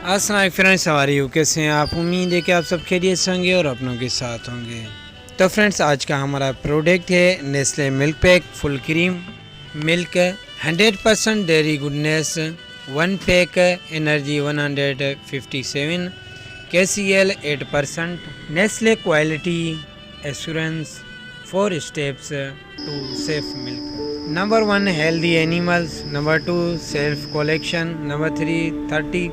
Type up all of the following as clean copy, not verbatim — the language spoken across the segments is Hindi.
अस्सलाम फ्रेंड्स, हमारी यू कैसे हैं आप। उम्मीद है कि आप सब खैरियत से होंगे और अपनों के साथ होंगे। तो फ्रेंड्स, आज का हमारा प्रोडक्ट है Nestle milk pack full cream milk 100% dairy goodness 1 pack energy 157 KCL 8% Nestle quality assurance 4 steps to safe milk. Number 1 healthy animals, number 2 self collection, number 3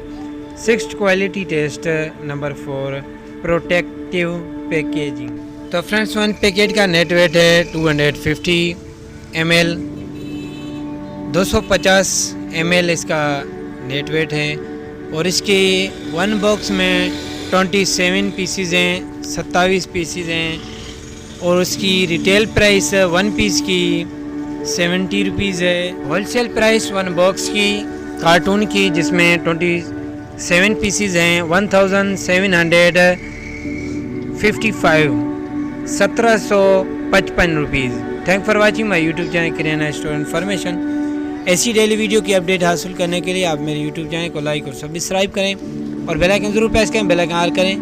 36 quality test, number 4 protective packaging. तो फ्रेंड्स, 1 पैकेट का नेट वेट है 250 ml, 250 ml इसका नेट वेट है और इसके 1 बॉक्स में 27 पीसीज हैं, 27 पीसीज हैं और उसकी रिटेल प्राइस 1 पीस की 70 रुपीज़ है। होलसेल प्राइस 1 बॉक्स की कार्टून की जिसमें 27 पीसीज हैं 1755 1755 rupees. Thank for watching my YouTube channel kirana store information. ऐसी डेली वीडियो की अपडेट हासिल करने के लिए आप मेरे यूट्यूब चैनल को लाइक और सब्सक्राइब करें और बेल आइकन ज़रूर प्रेस करें, बेल आइकन ऑल करें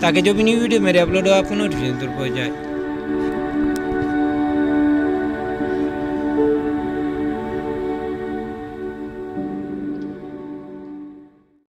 ताकि जो भी न्यू वीडियो मेरे अपलोड हो आपको नोटिफिकेशन जरूर पहुँच जाए।